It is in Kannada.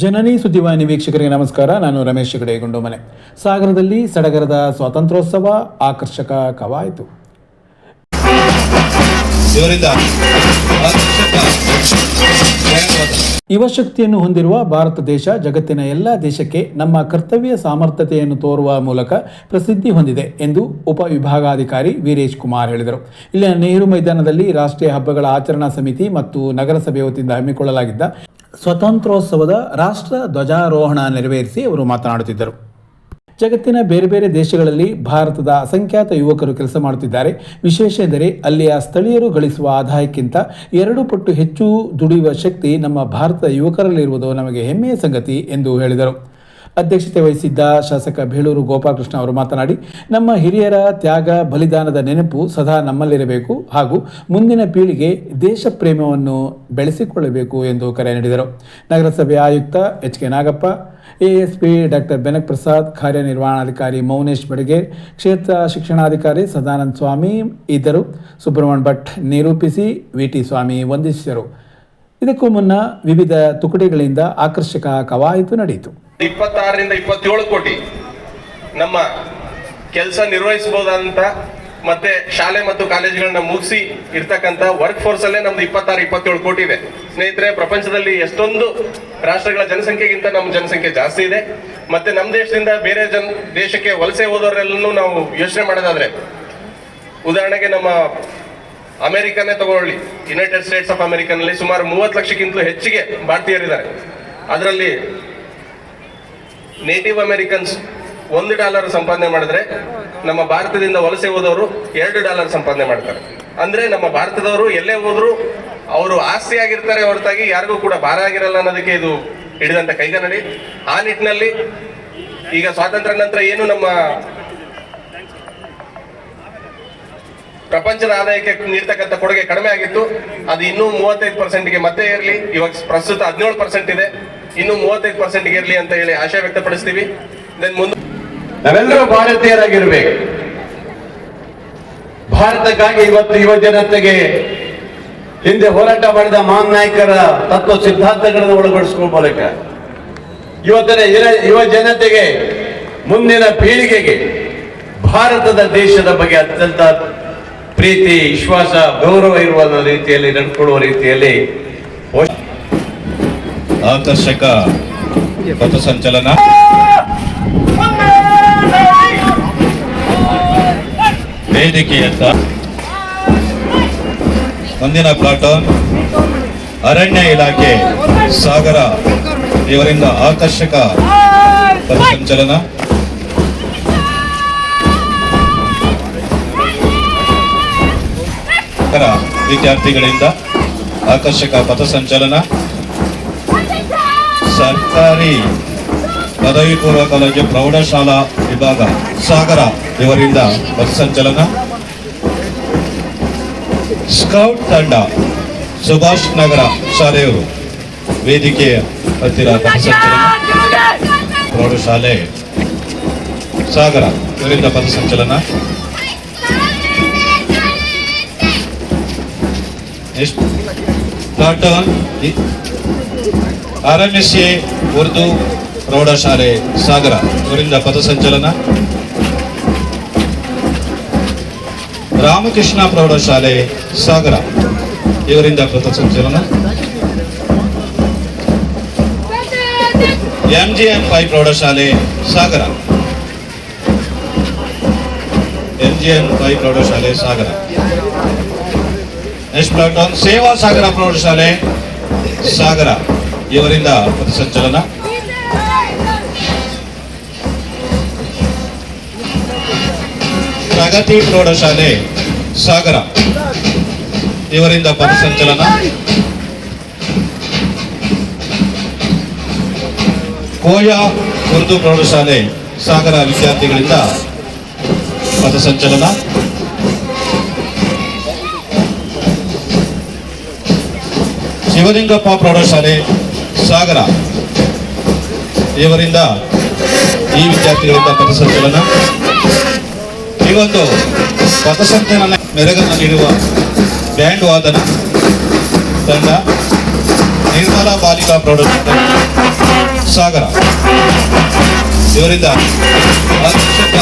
ಜನನಿ ಸುದ್ದಿವಾಹಿನಿ ವೀಕ್ಷಕರಿಗೆ ನಮಸ್ಕಾರ. ನಾನು ರಮೇಶ್ ಹೆಗಡೆ ಗುಂಡೋಮನೆ. ಸಾಗರದಲ್ಲಿ ಸಡಗರದ ಸ್ವಾತಂತ್ರ್ಯೋತ್ಸವ ಆಕರ್ಷಕ ಕವಾಯಿತು. ಯುವಶಕ್ತಿಯನ್ನು ಹೊಂದಿರುವ ಭಾರತ ದೇಶ ಜಗತ್ತಿನ ಎಲ್ಲ ದೇಶಕ್ಕೆ ನಮ್ಮ ಕರ್ತವ್ಯ ಸಾಮರ್ಥ್ಯತೆಯನ್ನು ತೋರುವ ಮೂಲಕ ಪ್ರಸಿದ್ಧಿ ಹೊಂದಿದೆ ಎಂದು ಉಪವಿಭಾಗಾಧಿಕಾರಿ ವೀರೇಶ್ ಕುಮಾರ್ ಹೇಳಿದರು. ಇಲ್ಲಿನ ನೆಹರು ಮೈದಾನದಲ್ಲಿ ರಾಷ್ಟ್ರೀಯ ಹಬ್ಬಗಳ ಆಚರಣಾ ಸಮಿತಿ ಮತ್ತು ನಗರಸಭೆ ವತಿಯಿಂದ ಹಮ್ಮಿಕೊಳ್ಳಲಾಗಿದ್ದ ಸ್ವಾತಂತ್ರ್ಯೋತ್ಸವದ ರಾಷ್ಟ್ರ ಧ್ವಜಾರೋಹಣ ನೆರವೇರಿಸಿ ಅವರು ಮಾತನಾಡುತ್ತಿದ್ದರು. ಜಗತ್ತಿನ ಬೇರೆ ಬೇರೆ ದೇಶಗಳಲ್ಲಿ ಭಾರತದ ಅಸಂಖ್ಯಾತ ಯುವಕರು ಕೆಲಸ ಮಾಡುತ್ತಿದ್ದಾರೆ. ವಿಶೇಷ ಎಂದರೆ ಅಲ್ಲಿಯ ಸ್ಥಳೀಯರು ಗಳಿಸುವ ಆದಾಯಕ್ಕಿಂತ 2 ಪಟ್ಟು ಹೆಚ್ಚು ದುಡಿಯುವ ಶಕ್ತಿ ನಮ್ಮ ಭಾರತದ ಯುವಕರಲ್ಲಿರುವುದು ನಮಗೆ ಹೆಮ್ಮೆಯ ಸಂಗತಿ ಎಂದು ಹೇಳಿದರು. ಅಧ್ಯಕ್ಷತೆ ವಹಿಸಿದ್ದ ಶಾಸಕ ಬೇಳೂರು ಗೋಪಾಲಕೃಷ್ಣ ಅವರು ಮಾತನಾಡಿ, ನಮ್ಮ ಹಿರಿಯರ ತ್ಯಾಗ ಬಲಿದಾನದ ನೆನಪು ಸದಾ ನಮ್ಮಲ್ಲಿರಬೇಕು ಹಾಗೂ ಮುಂದಿನ ಪೀಳಿಗೆ ದೇಶ ಪ್ರೇಮವನ್ನು ಬೆಳೆಸಿಕೊಳ್ಳಬೇಕು ಎಂದು ಕರೆ ನೀಡಿದರು. ನಗರಸಭೆ ಆಯುಕ್ತ H K. Nagappa, ASP doctor Benak Prasad, ಕಾರ್ಯನಿರ್ವಹಣಾಧಿಕಾರಿ ಮೌನೇಶ್ ಬಡಗೇರ್, ಕ್ಷೇತ್ರ ಶಿಕ್ಷಣಾಧಿಕಾರಿ ಸದಾನಂದ ಸ್ವಾಮಿ ಇದ್ದರು. ಸುಬ್ರಹ್ಮಣ್ಯ ಭಟ್ ನಿರೂಪಿಸಿ, ವಿ.ಟಿ. ಸ್ವಾಮಿ ವಂದಿಸಿದರು. ಇದಕ್ಕೂ ಮುನ್ನ ವಿವಿಧ ತುಕಡಿಗಳಿಂದ ಆಕರ್ಷಕ ಕವಾಯತು ನಡೆಯಿತು. 26 ರಿಂದ 27 ಕೋಟಿ ನಮ್ಮ ಕೆಲಸ ನಿರ್ವಹಿಸಬಹುದಂತ ಮತ್ತೆ ಶಾಲೆ ಮತ್ತು ಕಾಲೇಜುಗಳನ್ನ ಮುಗಿಸಿ ಇರ್ತಕ್ಕಂಥ ವರ್ಕ್ ಫೋರ್ಸ್ ಅಲ್ಲೇ ನಮ್ದು 26-27 ಕೋಟಿ ಇದೆ. ಸ್ನೇಹಿತರೆ, ಪ್ರಪಂಚದಲ್ಲಿ ಎಷ್ಟೊಂದು ರಾಷ್ಟ್ರಗಳ ಜನಸಂಖ್ಯೆಗಿಂತ ನಮ್ಮ ಜನಸಂಖ್ಯೆ ಜಾಸ್ತಿ ಇದೆ. ಮತ್ತೆ ನಮ್ಮ ದೇಶದಿಂದ ಬೇರೆ ದೇಶಕ್ಕೆ ವಲಸೆ ಹೋದವರೆಲ್ಲೂ ನಾವು ಯೋಚನೆ ಮಾಡೋದಾದ್ರೆ, ಉದಾಹರಣೆಗೆ ನಮ್ಮ ಅಮೆರಿಕನೇ ತಗೊಳ್ಳಿ, ಯುನೈಟೆಡ್ ಸ್ಟೇಟ್ಸ್ ಆಫ್ ಅಮೆರಿಕನಲ್ಲಿ ಸುಮಾರು 30 ಲಕ್ಷಕ್ಕಿಂತಲೂ ಹೆಚ್ಚಿಗೆ ಭಾರತೀಯರಿದ್ದಾರೆ. ಅದರಲ್ಲಿ ನೇಟಿವ್ ಅಮೆರಿಕನ್ಸ್ $1 ಸಂಪಾದನೆ ಮಾಡಿದ್ರೆ ನಮ್ಮ ಭಾರತದಿಂದ ವಲಸೆ ಹೋದವರು $2 ಸಂಪಾದನೆ ಮಾಡ್ತಾರೆ. ಅಂದ್ರೆ ನಮ್ಮ ಭಾರತದವರು ಎಲ್ಲೇ ಹೋದ್ರು ಅವರು ಆಸ್ತಿ ಆಗಿರ್ತಾರೆ ಹೊರತಾಗಿ ಯಾರಿಗೂ ಕೂಡ ಭಾರ ಆಗಿರಲ್ಲ ಅನ್ನೋದಕ್ಕೆ ಇದು ಹಿಡಿದಂತ ಕೈಗನ್ನಡಿ. ಆ ನಿಟ್ಟಿನಲ್ಲಿ ಈಗ ಸ್ವಾತಂತ್ರ್ಯ ನಂತರ ಏನು ನಮ್ಮ ಪ್ರಪಂಚದ ಆದಾಯಕ್ಕೆ ನೀಡ್ತಕ್ಕಂಥ ಕೊಡುಗೆ ಕಡಿಮೆ ಆಗಿತ್ತು, ಅದು ಇನ್ನೂ 35%ಗೆ ಮತ್ತೆ ಇರಲಿ. ಇವಾಗ ಪ್ರಸ್ತುತ 17% ಇದೆ, ಇನ್ನು 35%ಗೆ ಇರಲಿ ಅಂತ ಹೇಳಿ ಆಶಯ ವ್ಯಕ್ತಪಡಿಸ್ತೀವಿ. ನಾವೆಲ್ಲರೂ ಭಾರತೀಯರಾಗಿರ್ಬೇಕು. ಭಾರತಕ್ಕಾಗಿ ಇವತ್ತು ಯುವ ಜನತೆಗೆ ಹಿಂದೆ ಹೋರಾಟ ಮಾಡಿದ ಮಹಾನ್ ನಾಯಕರ ತತ್ವ ಸಿದ್ಧಾಂತಗಳನ್ನು ಒಳಪಡಿಸುವ ಮೂಲಕ ಇವತ್ತಿನ ಯುವ ಜನತೆಗೆ, ಮುಂದಿನ ಪೀಳಿಗೆಗೆ ಭಾರತದ ದೇಶದ ಬಗ್ಗೆ ಅತ್ಯಂತ ಪ್ರೀತಿ, ವಿಶ್ವಾಸ, ಗೌರವ ಇರುವ ರೀತಿಯಲ್ಲಿ ನಡ್ಕೊಳ್ಳುವ ರೀತಿಯಲ್ಲಿ ಆಕರ್ಷಕ ಪಥಸಂಚಲನ. ವೇದಿಕೆಯತ್ತ ಮುಂದಿನ ಪ್ಲಾಟೂನ್ ಅರಣ್ಯ ಇಲಾಖೆ ಸಾಗರ ಇವರಿಂದ ಆಕರ್ಷಕ ಪಥಸಂಚಲನ. ವಿದ್ಯಾರ್ಥಿಗಳಿಂದ ಆಕರ್ಷಕ ಪಥಸಂಚಲನ. ಸರ್ಕಾರಿ ಪದವಿ ಪೂರ್ವ ಕಾಲೇಜು ಪ್ರೌಢಶಾಲಾ ವಿಭಾಗ ಸಾಗರ ಇವರಿಂದ ಪಥಸಂಚಲನ. ಸ್ಕೌಟ್ ತಂಡ ಸುಭಾಷ್ ನಗರ ಶಾಲೆಯವರು ವೇದಿಕೆಯ ಹತ್ತಿರ ಪಥಸಂಚಲನ. ಪ್ರೌಢಶಾಲೆ ಸಾಗರ ಇವರಿಂದ ಪಥಸಂಚಲನ. ಪ್ಲಾಟೂನ್ RMSA ಉರ್ದು ಪ್ರೌಢಶಾಲೆ ಸಾಗರ ಇವರಿಂದ ಪಥಸಂಚಲನ. ರಾಮಕೃಷ್ಣ ಪ್ರೌಢಶಾಲೆ ಸಾಗರ ಇವರಿಂದ ಪಥಸಂಚಲನ. MGN5 ಪ್ರೌಢಶಾಲೆ ಸಾಗರ, MGN5 ಪ್ರೌಢಶಾಲೆ ಸಾಗರ. ನೆಕ್ಸ್ಟ್ ಪ್ಲಾಟೂನ್ ಸೇವಾ ಸಾಗರ ಪ್ರೌಢಶಾಲೆ ಸಾಗರ ಇವರಿಂದ ಪಥಸಂಚಲನ. ಪ್ರಗತಿ ಪ್ರೌಢಶಾಲೆ ಸಾಗರ ಇವರಿಂದ ಪಥಸಂಚಲನ. ಕೋಯಾ ಉರ್ದು ಪ್ರೌಢಶಾಲೆ ಸಾಗರ ವಿದ್ಯಾರ್ಥಿಗಳಿಂದ ಪಥಸಂಚಲನ. ಶಿವಲಿಂಗಪ್ಪ ಪ್ರೌಢಶಾಲೆ ಸಾಗರ ಇವರಿಂದ ಈ ವಿದ್ಯಾರ್ಥಿಗಳಿಂದ ಪಥಸಂಚಲನ. ಈ ಒಂದು ಪಥಸಂಚಲನ ಮೆರಗನ್ನು ನೀಡುವ ಬ್ಯಾಂಡ್ ವಾದನ ತಂಡ ನಿರ್ಮಲಾ ಬಾಲಿಕಾ ಪ್ರೌಢಶಾಲೆ ಸಾಗರ ಇವರಿಂದ ಅಧ್ಯಕ್ಷಕ